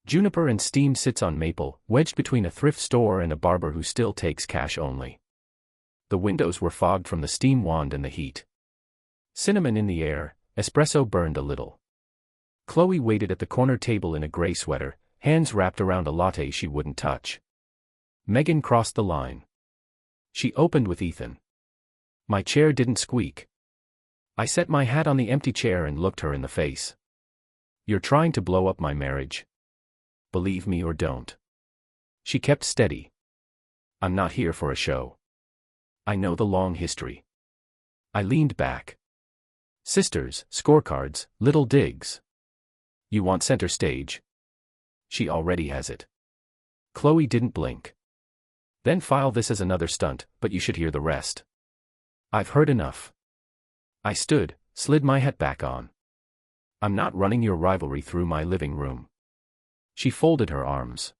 Juniper and Steam sits on Maple, wedged between a thrift store and a barber who still takes cash only. The windows were fogged from the steam wand and the heat. Cinnamon in the air, espresso burned a little. Chloe waited at the corner table in a gray sweater, hands wrapped around a latte she wouldn't touch. Megan crossed the line. She opened with Ethan. My chair didn't squeak. I set my hat on the empty chair and looked her in the face. You're trying to blow up my marriage. Believe me or don't. She kept steady. I'm not here for a show. I know the long history. I leaned back. Sisters, scorecards, little digs. You want center stage? She already has it. Chloe didn't blink. Then file this as another stunt, but you should hear the rest. I've heard enough. I stood, slid my hat back on. I'm not running your rivalry through my living room. She folded her arms.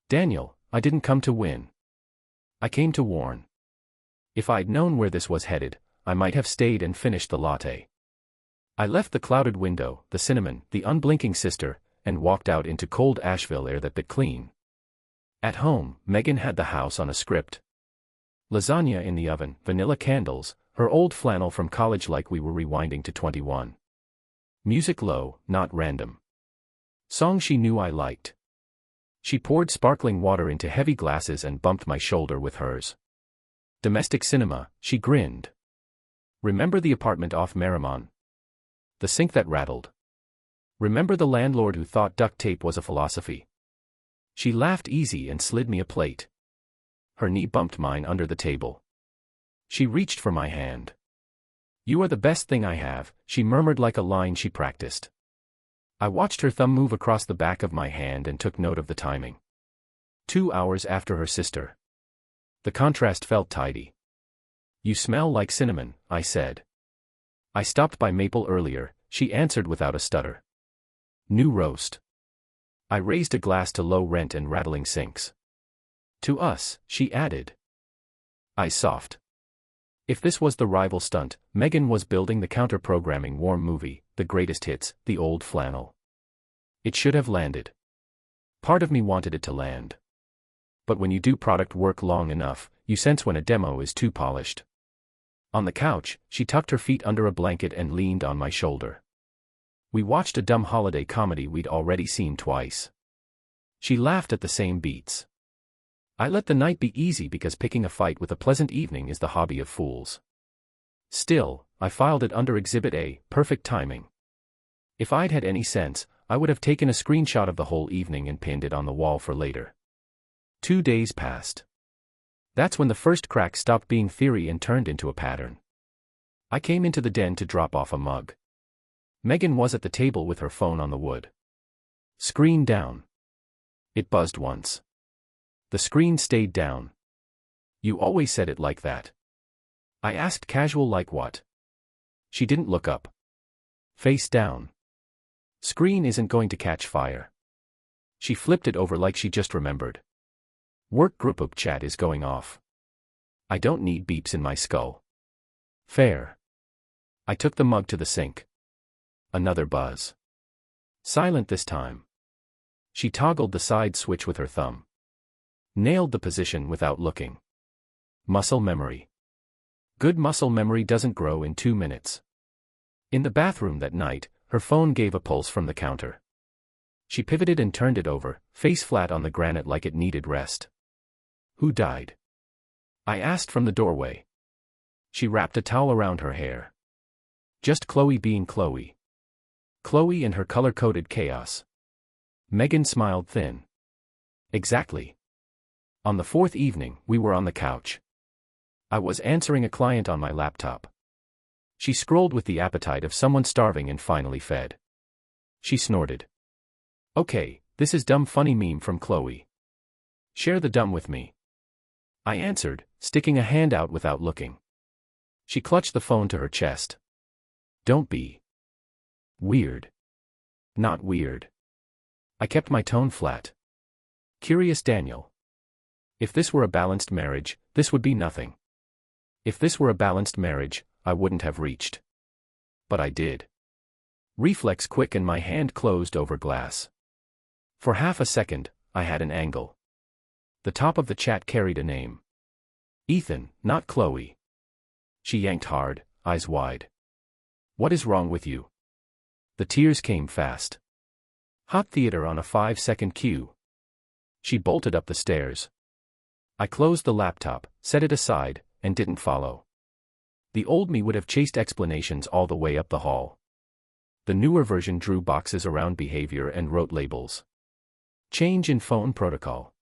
Daniel, I didn't come to win. I came to warn. If I'd known where this was headed, I might have stayed and finished the latte. I left the clouded window, the cinnamon, the unblinking sister, and walked out into cold Asheville air that bit clean. At home, Megan had the house on a script. Lasagna in the oven, vanilla candles, her old flannel from college like we were rewinding to 21. Music low, not random. Songs she knew I liked. She poured sparkling water into heavy glasses and bumped my shoulder with hers. Domestic cinema, she grinned. Remember the apartment off Merrimon? The sink that rattled. Remember the landlord who thought duct tape was a philosophy? She laughed easy and slid me a plate. Her knee bumped mine under the table. She reached for my hand. You are the best thing I have, she murmured like a line she practiced. I watched her thumb move across the back of my hand and took note of the timing. 2 hours after her sister. The contrast felt tidy. You smell like cinnamon, I said. I stopped by Maple earlier, she answered without a stutter. New roast. I raised a glass to low rent and rattling sinks. To us, she added. Eyes soft. If this was the rival stunt, Megan was building the counter-programming warm movie, the greatest hits, the old flannel. It should have landed. Part of me wanted it to land. But when you do product work long enough, you sense when a demo is too polished. On the couch, she tucked her feet under a blanket and leaned on my shoulder. We watched a dumb holiday comedy we'd already seen twice. She laughed at the same beats. I let the night be easy because picking a fight with a pleasant evening is the hobby of fools. Still, I filed it under Exhibit A, perfect timing. If I'd had any sense, I would have taken a screenshot of the whole evening and pinned it on the wall for later. 2 days passed. That's when the first crack stopped being theory and turned into a pattern. I came into the den to drop off a mug. Megan was at the table with her phone on the wood. Screen down. It buzzed once. The screen stayed down. You always said it like that. I asked casual like what? She didn't look up. Face down. Screen isn't going to catch fire. She flipped it over like she just remembered. Work group chat is going off. I don't need beeps in my skull. Fair. I took the mug to the sink. Another buzz. Silent this time. She toggled the side switch with her thumb. Nailed the position without looking. Muscle memory. Good muscle memory doesn't grow in 2 minutes. In the bathroom that night, her phone gave a pulse from the counter. She pivoted and turned it over, face flat on the granite like it needed rest. Who died? I asked from the doorway. She wrapped a towel around her hair. Just Chloe being Chloe. Chloe and her color-coded chaos. Megan smiled thin. Exactly. On the 4th evening, we were on the couch. I was answering a client on my laptop. She scrolled with the appetite of someone starving and finally fed. She snorted. Okay, this is dumb funny meme from Chloe. Share the dumb with me. I answered, sticking a hand out without looking. She clutched the phone to her chest. Don't be weird. Not weird. I kept my tone flat. Curious Daniel. If this were a balanced marriage, this would be nothing. If this were a balanced marriage, I wouldn't have reached. But I did. Reflex quick and my hand closed over glass. For half a second, I had an angle. The top of the chat carried a name. Ethan, not Chloe. She yanked hard, eyes wide. What is wrong with you? The tears came fast. Hot theater on a 5-second cue. She bolted up the stairs. I closed the laptop, set it aside, and didn't follow. The old me would have chased explanations all the way up the hall. The newer version drew boxes around behavior and wrote labels. Change in phone protocol.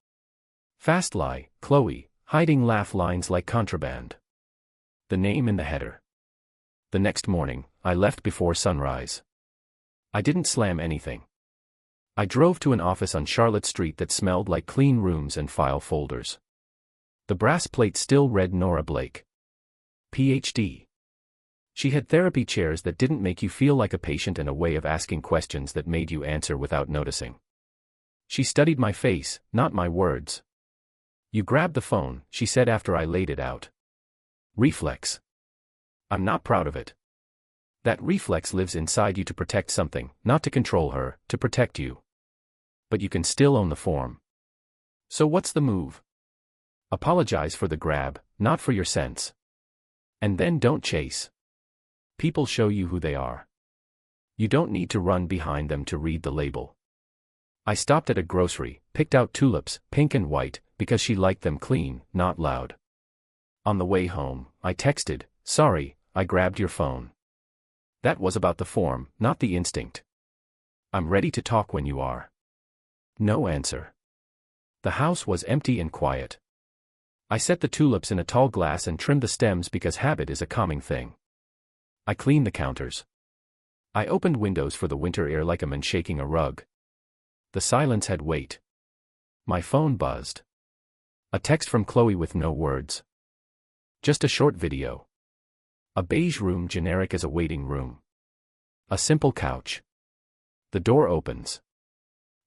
Fast lie, Chloe, hiding laugh lines like contraband. The name in the header. The next morning, I left before sunrise. I didn't slam anything. I drove to an office on Charlotte Street that smelled like clean rooms and file folders. The brass plate still read Nora Blake. Ph.D. She had therapy chairs that didn't make you feel like a patient and a way of asking questions that made you answer without noticing. She studied my face, not my words. You grabbed the phone, she said after I laid it out. Reflex. I'm not proud of it. That reflex lives inside you to protect something, not to control her, to protect you. But you can still own the form. So what's the move? Apologize for the grab, not for your sense. And then don't chase. People show you who they are. You don't need to run behind them to read the label. I stopped at a grocery, picked out tulips, pink and white, because she liked them clean, not loud. On the way home, I texted, sorry, I grabbed your phone. That was about the form, not the instinct. I'm ready to talk when you are. No answer. The house was empty and quiet. I set the tulips in a tall glass and trimmed the stems because habit is a calming thing. I cleaned the counters. I opened windows for the winter air like a man shaking a rug. The silence had weight. My phone buzzed. A text from Chloe with no words. Just a short video. A beige room generic as a waiting room. A simple couch. The door opens.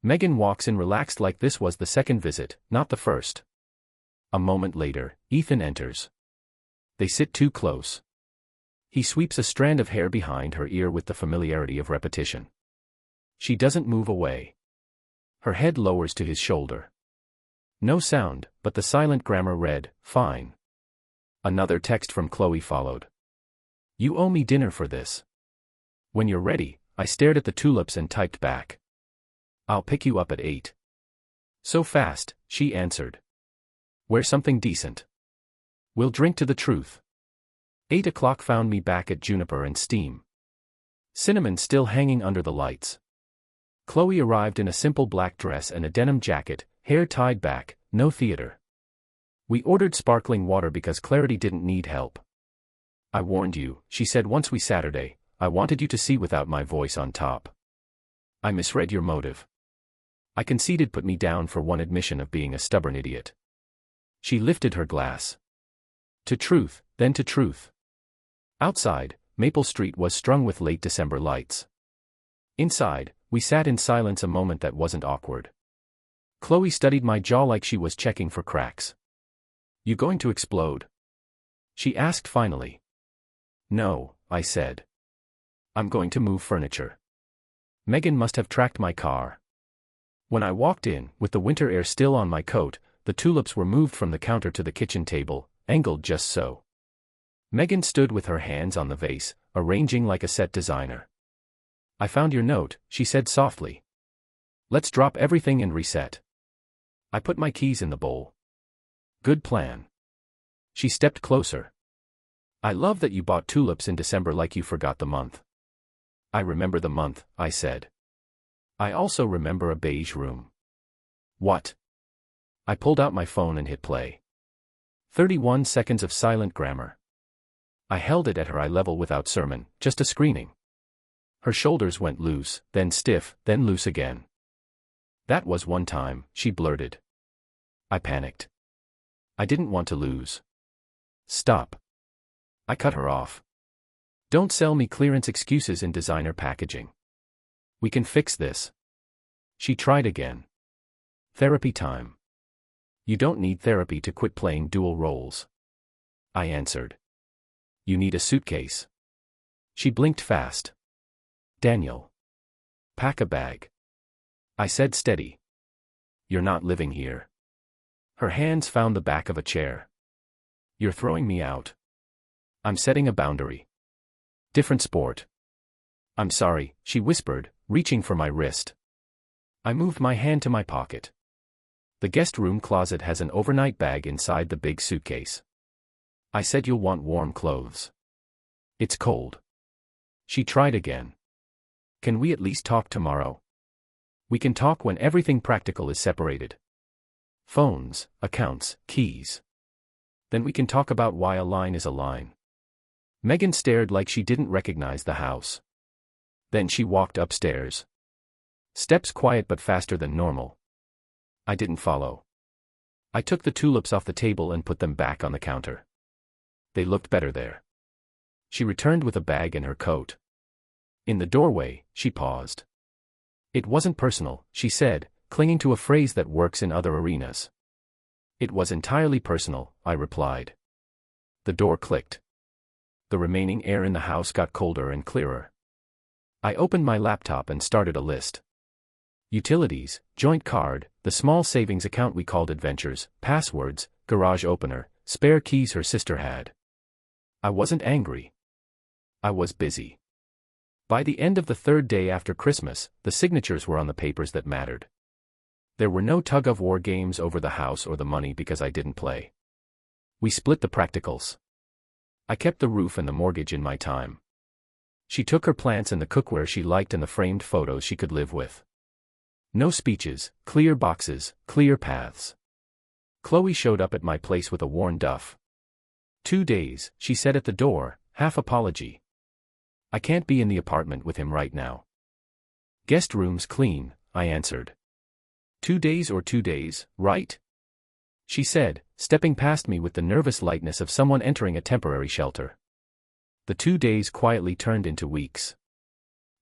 Megan walks in relaxed like this was the second visit, not the first. A moment later, Ethan enters. They sit too close. He sweeps a strand of hair behind her ear with the familiarity of repetition. She doesn't move away. Her head lowers to his shoulder. No sound, but the silent grammar read, fine. Another text from Chloe followed. You owe me dinner for this. When you're ready, I stared at the tulips and typed back. I'll pick you up at 8. So fast, she answered. Wear something decent. We'll drink to the truth. 8 o'clock found me back at Juniper and Steam. Cinnamon still hanging under the lights. Chloe arrived in a simple black dress and a denim jacket, hair tied back, no theater. We ordered sparkling water because Clarity didn't need help. I warned you, she said once we Saturday, I wanted you to see without my voice on top. I misread your motive. I conceded put me down for one admission of being a stubborn idiot. She lifted her glass. To truth, then to truth. Outside, Maple Street was strung with late December lights. Inside, we sat in silence a moment that wasn't awkward. Chloe studied my jaw like she was checking for cracks. You going to explode? She asked finally. No, I said. I'm going to move furniture. Megan must have tracked my car. When I walked in, with the winter air still on my coat, the tulips were moved from the counter to the kitchen table, angled just so. Megan stood with her hands on the vase, arranging like a set designer. I found your note, she said softly. Let's drop everything and reset. I put my keys in the bowl. Good plan. She stepped closer. I love that you bought tulips in December like you forgot the month. I remember the month, I said. I also remember a beige room. What? I pulled out my phone and hit play. 31 seconds of silent grammar. I held it at her eye level without sermon, just a screening. Her shoulders went loose, then stiff, then loose again. That was one time, she blurted. I panicked. I didn't want to lose. Stop. I cut her off. Don't sell me clearance excuses in designer packaging. We can fix this. She tried again. Therapy time. You don't need therapy to quit playing dual roles. I answered. You need a suitcase. She blinked fast. Daniel. Pack a bag. I said steady. You're not living here. Her hands found the back of a chair. You're throwing me out. I'm setting a boundary. Different sport. I'm sorry, she whispered, reaching for my wrist. I moved my hand to my pocket. The guest room closet has an overnight bag inside the big suitcase. I said you'll want warm clothes. It's cold. She tried again. Can we at least talk tomorrow? We can talk when everything practical is separated. Phones, accounts, keys. Then we can talk about why a line is a line. Megan stared like she didn't recognize the house. Then she walked upstairs. Steps quiet but faster than normal. I didn't follow. I took the tulips off the table and put them back on the counter. They looked better there. She returned with a bag and her coat. In the doorway, she paused. It wasn't personal, she said, clinging to a phrase that works in other arenas. It was entirely personal, I replied. The door clicked. The remaining air in the house got colder and clearer. I opened my laptop and started a list. Utilities, joint card, the small savings account we called Adventures, passwords, garage opener, spare keys her sister had. I wasn't angry. I was busy. By the end of the third day after Christmas, the signatures were on the papers that mattered. There were no tug-of-war games over the house or the money because I didn't play. We split the practicals. I kept the roof and the mortgage in my time. She took her plants and the cookware she liked and the framed photos she could live with. No speeches, clear boxes, clear paths. Chloe showed up at my place with a worn duff. 2 days, she said at the door, half apology. I can't be in the apartment with him right now. Guest room's clean, I answered. 2 days or 2 days, right? She said, stepping past me with the nervous lightness of someone entering a temporary shelter. The 2 days quietly turned into weeks.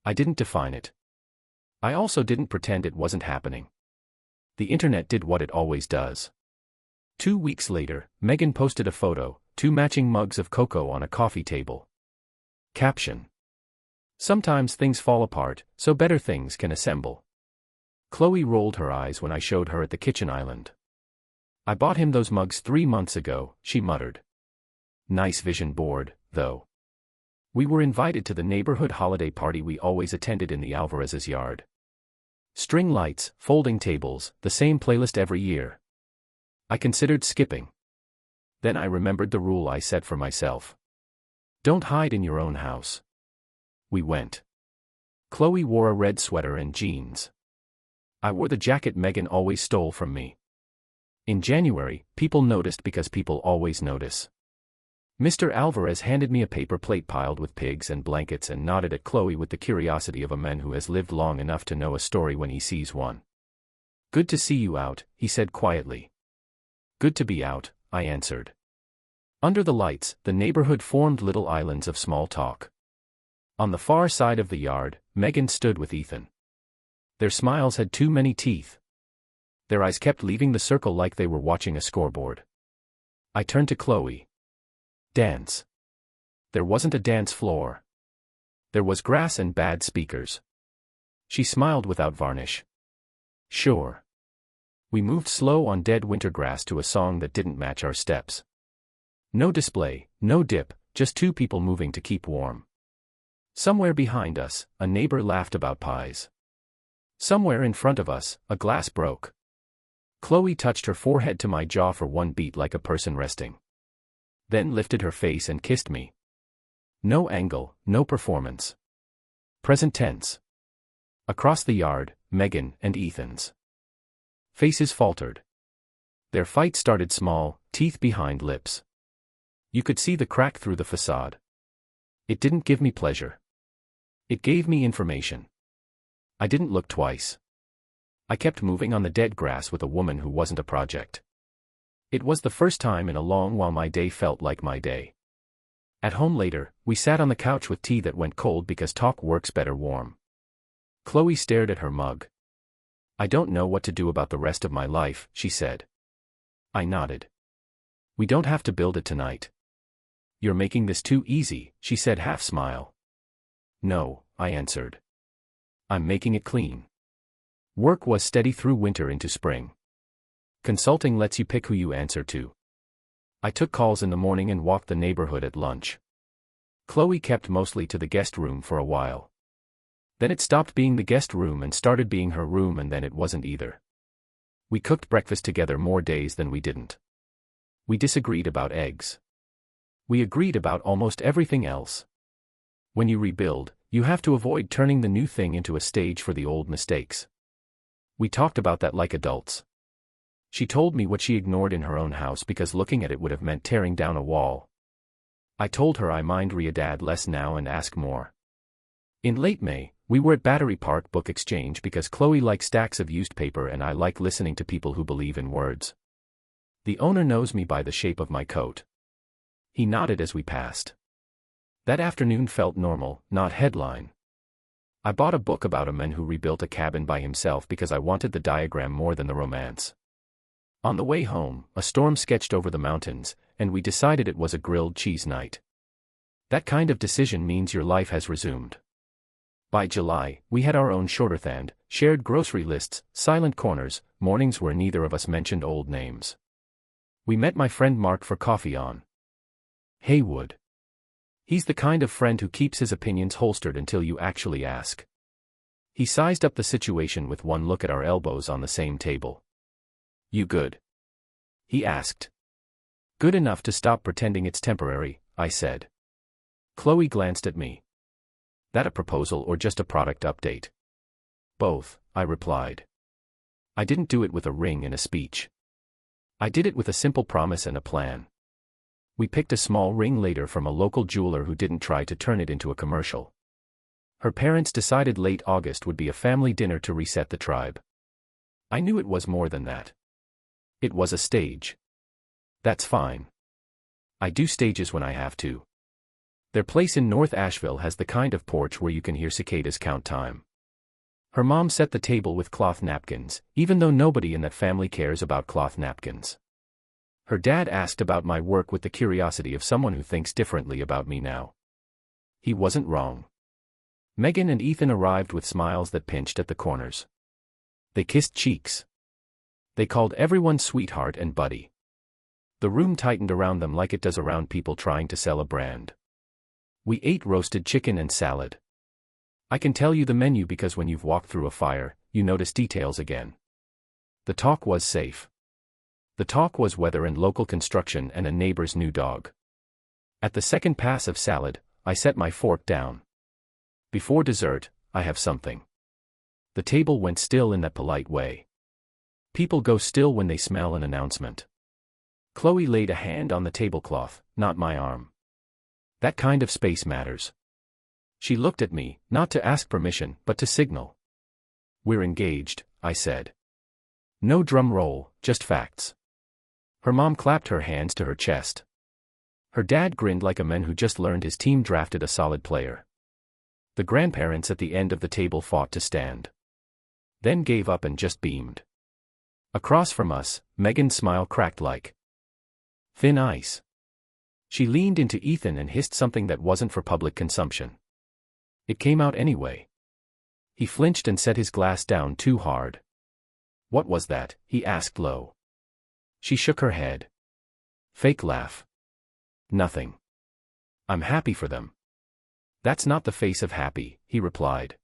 I didn't define it. I also didn't pretend it wasn't happening. The internet did what it always does. 2 weeks later, Megan posted a photo, 2 matching mugs of cocoa on a coffee table. Caption. Sometimes things fall apart, so better things can assemble. Chloe rolled her eyes when I showed her at the kitchen island. I bought him those mugs 3 months ago, she muttered. Nice vision board, though. We were invited to the neighborhood holiday party we always attended in the Alvarez's yard. String lights, folding tables, the same playlist every year. I considered skipping. Then I remembered the rule I set for myself. Don't hide in your own house. We went. Chloe wore a red sweater and jeans. I wore the jacket Megan always stole from me. In January, people noticed because people always notice. Mr. Alvarez handed me a paper plate piled with pigs and blankets and nodded at Chloe with the curiosity of a man who has lived long enough to know a story when he sees one. Good to see you out, he said quietly. Good to be out, I answered. Under the lights, the neighborhood formed little islands of small talk. On the far side of the yard, Megan stood with Ethan. Their smiles had too many teeth. Their eyes kept leaving the circle like they were watching a scoreboard. I turned to Chloe. Dance. There wasn't a dance floor. There was grass and bad speakers. She smiled without varnish. Sure. We moved slow on dead winter grass to a song that didn't match our steps. No display, no dip, just 2 people moving to keep warm. Somewhere behind us, a neighbor laughed about pies. Somewhere in front of us, a glass broke. Chloe touched her forehead to my jaw for 1 beat like a person resting. Then lifted her face and kissed me. No angle, no performance. Present tense. Across the yard, Megan and Ethan's faces faltered. Their fight started small, teeth behind lips. You could see the crack through the facade. It didn't give me pleasure. It gave me information. I didn't look twice. I kept moving on the dead grass with a woman who wasn't a project. It was the first time in a long while my day felt like my day. At home later, we sat on the couch with tea that went cold because talk works better warm. Chloe stared at her mug. I don't know what to do about the rest of my life, she said. I nodded. We don't have to build it tonight. You're making this too easy, she said half-smile. No, I answered. I'm making it clean. Work was steady through winter into spring. Consulting lets you pick who you answer to. I took calls in the morning and walked the neighborhood at lunch. Chloe kept mostly to the guest room for a while. Then it stopped being the guest room and started being her room, and then it wasn't either. We cooked breakfast together more days than we didn't. We disagreed about eggs. We agreed about almost everything else. When you rebuild, you have to avoid turning the new thing into a stage for the old mistakes. We talked about that like adults. She told me what she ignored in her own house because looking at it would have meant tearing down a wall. I told her I mind Dad less now and ask more. In late May, we were at Battery Park Book Exchange because Chloe likes stacks of used paper and I like listening to people who believe in words. The owner knows me by the shape of my coat. He nodded as we passed. That afternoon felt normal, not headline. I bought a book about a man who rebuilt a cabin by himself because I wanted the diagram more than the romance. On the way home, a storm sketched over the mountains, and we decided it was a grilled cheese night. That kind of decision means your life has resumed. By July, we had our own shorthand, shared grocery lists, silent corners, mornings where neither of us mentioned old names. We met my friend Mark for coffee on Haywood. He's the kind of friend who keeps his opinions holstered until you actually ask. He sized up the situation with one look at our elbows on the same table. "You good?" he asked. "Good enough to stop pretending it's temporary," I said. Chloe glanced at me. "That a proposal or just a product update?" "Both," I replied. I didn't do it with a ring and a speech. I did it with a simple promise and a plan. We picked a small ring later from a local jeweler who didn't try to turn it into a commercial. Her parents decided late August would be a family dinner to reset the tribe. I knew it was more than that. It was a stage. That's fine. I do stages when I have to. Their place in North Asheville has the kind of porch where you can hear cicadas count time. Her mom set the table with cloth napkins, even though nobody in that family cares about cloth napkins. Her dad asked about my work with the curiosity of someone who thinks differently about me now. He wasn't wrong. Megan and Ethan arrived with smiles that pinched at the corners. They kissed cheeks. They called everyone sweetheart and buddy. The room tightened around them like it does around people trying to sell a brand. We ate roasted chicken and salad. I can tell you the menu because when you've walked through a fire, you notice details again. The talk was safe. The talk was weather and local construction and a neighbor's new dog. At the second pass of salad, I set my fork down. Before dessert, I have something. The table went still in that polite way. People go still when they smell an announcement. Chloe laid a hand on the tablecloth, not my arm. That kind of space matters. She looked at me, not to ask permission, but to signal. "We're engaged," I said. No drum roll, just facts. Her mom clapped her hands to her chest. Her dad grinned like a man who just learned his team drafted a solid player. The grandparents at the end of the table fought to stand. Then gave up and just beamed. Across from us, Megan's smile cracked like thin ice. She leaned into Ethan and hissed something that wasn't for public consumption. It came out anyway. He flinched and set his glass down too hard. "What was that?" he asked low. She shook her head. Fake laugh. "Nothing. I'm happy for them." "That's not the face of happy," he replied.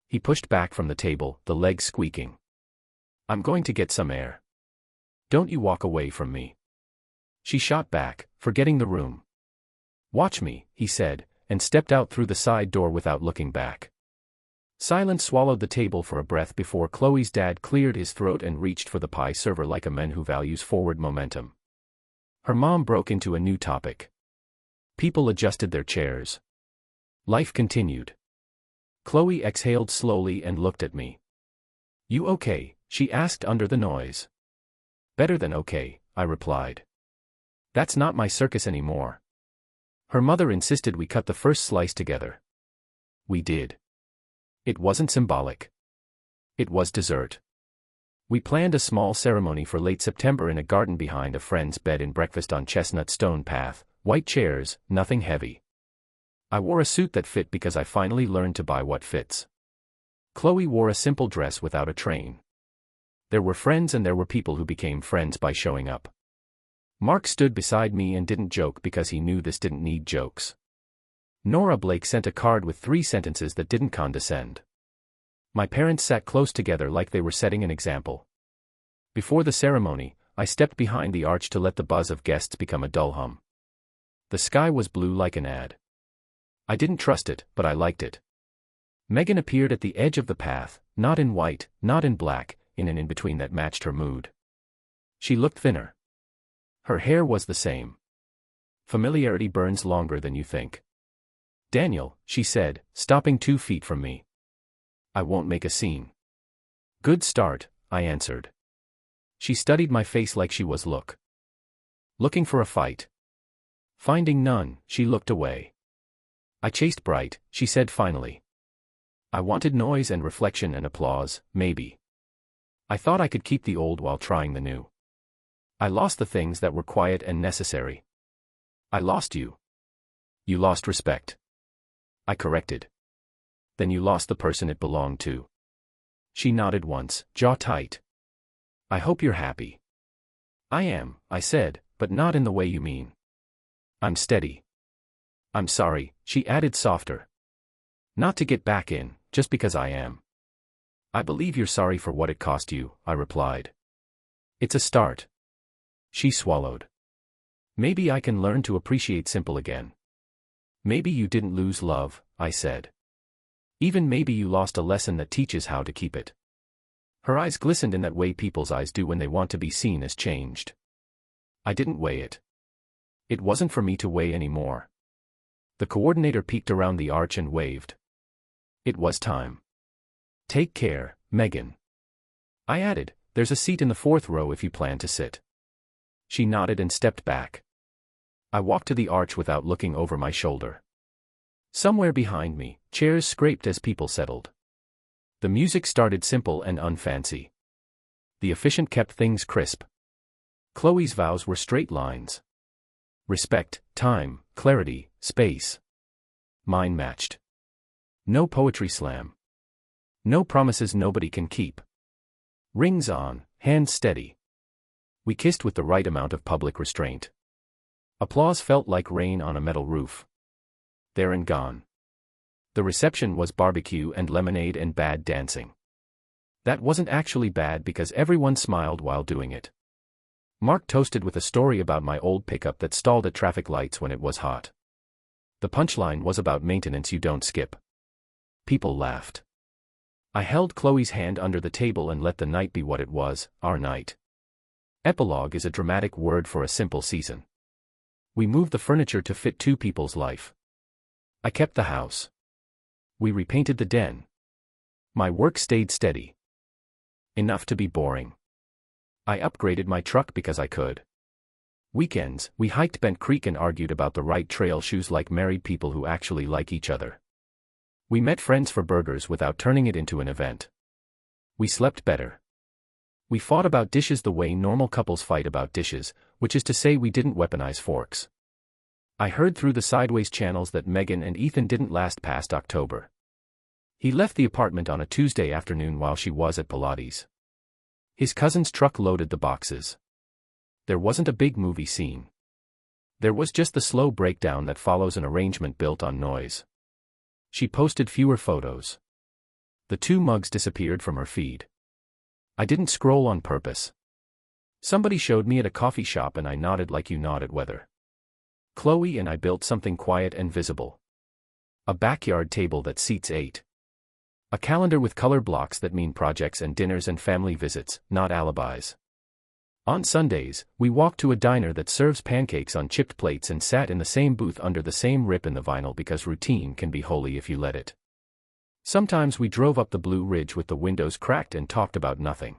He pushed back from the table, the legs squeaking. "I'm going to get some air. Don't you walk away from me." She shot back, forgetting the room. "Watch me," he said, and stepped out through the side door without looking back. Silence swallowed the table for a breath before Chloe's dad cleared his throat and reached for the pie server like a man who values forward momentum. Her mom broke into a new topic. People adjusted their chairs. Life continued. Chloe exhaled slowly and looked at me. "You okay?" she asked under the noise. "Better than okay," I replied. "That's not my circus anymore." Her mother insisted we cut the first slice together. We did. It wasn't symbolic. It was dessert. We planned a small ceremony for late September in a garden behind a friend's bed and breakfast on Chestnut Stone Path, white chairs, nothing heavy. I wore a suit that fit because I finally learned to buy what fits. Chloe wore a simple dress without a train. There were friends and there were people who became friends by showing up. Mark stood beside me and didn't joke because he knew this didn't need jokes. Nora Blake sent a card with 3 sentences that didn't condescend. My parents sat close together like they were setting an example. Before the ceremony, I stepped behind the arch to let the buzz of guests become a dull hum. The sky was blue like an ad. I didn't trust it, but I liked it. Megan appeared at the edge of the path, not in white, not in black, in an in-between that matched her mood. She looked thinner. Her hair was the same. Familiarity burns longer than you think. "Daniel," she said, stopping 2 feet from me. "I won't make a scene." "Good start," I answered. She studied my face like she was looking for a fight. Finding none, she looked away. "I chased Bright," she said finally. "I wanted noise and reflection and applause, maybe. I thought I could keep the old while trying the new. I lost the things that were quiet and necessary. I lost you. You lost respect." I corrected. "Then you lost the person it belonged to." She nodded once, jaw tight. "I hope you're happy." "I am," I said, "but not in the way you mean. I'm steady." "I'm sorry," she added softer. "Not to get back in, just because I am." "I believe you're sorry for what it cost you," I replied. "It's a start." She swallowed. "Maybe I can learn to appreciate simple again." "Maybe you didn't lose love," I said. "Even maybe you lost a lesson that teaches how to keep it." Her eyes glistened in that way people's eyes do when they want to be seen as changed. I didn't weigh it. It wasn't for me to weigh anymore. The coordinator peeked around the arch and waved. It was time. "Take care, Megan." I added, "There's a seat in the 4th row if you plan to sit." She nodded and stepped back. I walked to the arch without looking over my shoulder. Somewhere behind me, chairs scraped as people settled. The music started simple and unfancy. The officiant kept things crisp. Chloe's vows were straight lines. Respect, time, clarity, space. Mine matched. No poetry slam. No promises nobody can keep. Rings on, hands steady. We kissed with the right amount of public restraint. Applause felt like rain on a metal roof. There and gone. The reception was barbecue and lemonade and bad dancing. That wasn't actually bad because everyone smiled while doing it. Mark toasted with a story about my old pickup that stalled at traffic lights when it was hot. The punchline was about maintenance you don't skip. People laughed. I held Chloe's hand under the table and let the night be what it was, our night. Epilogue is a dramatic word for a simple season. We moved the furniture to fit 2 people's life. I kept the house. We repainted the den. My work stayed steady. Enough to be boring. I upgraded my truck because I could. Weekends, we hiked Bent Creek and argued about the right trail shoes like married people who actually like each other. We met friends for burgers without turning it into an event. We slept better. We fought about dishes the way normal couples fight about dishes, which is to say we didn't weaponize forks. I heard through the sideways channels that Megan and Ethan didn't last past October. He left the apartment on a Tuesday afternoon while she was at Pilates. His cousin's truck loaded the boxes. There wasn't a big movie scene. There was just the slow breakdown that follows an arrangement built on noise. She posted fewer photos. The 2 mugs disappeared from her feed. I didn't scroll on purpose. Somebody showed me at a coffee shop and I nodded like you nod at weather. Chloe and I built something quiet and visible. A backyard table that seats 8. A calendar with color blocks that mean projects and dinners and family visits, not alibis. On Sundays, we walked to a diner that serves pancakes on chipped plates and sat in the same booth under the same rip in the vinyl because routine can be holy if you let it. Sometimes we drove up the Blue Ridge with the windows cracked and talked about nothing.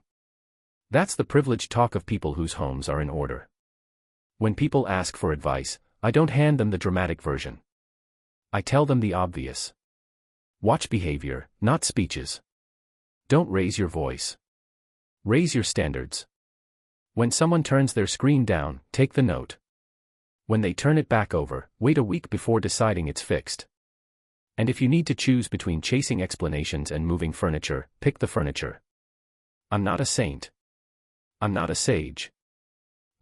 That's the privileged talk of people whose homes are in order. When people ask for advice, I don't hand them the dramatic version. I tell them the obvious. Watch behavior, not speeches. Don't raise your voice. Raise your standards. When someone turns their screen down, take the note. When they turn it back over, wait a week before deciding it's fixed. And if you need to choose between chasing explanations and moving furniture, pick the furniture. I'm not a saint. I'm not a sage.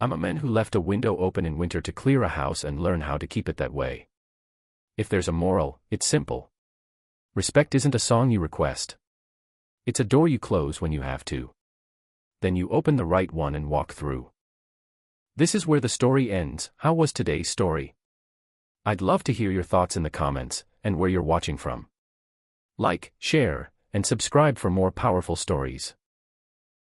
I'm a man who left a window open in winter to clear a house and learn how to keep it that way. If there's a moral, it's simple. Respect isn't a song you request. It's a door you close when you have to. Then you open the right one and walk through. This is where the story ends. How was today's story? I'd love to hear your thoughts in the comments, and where you're watching from. Like, share, and subscribe for more powerful stories.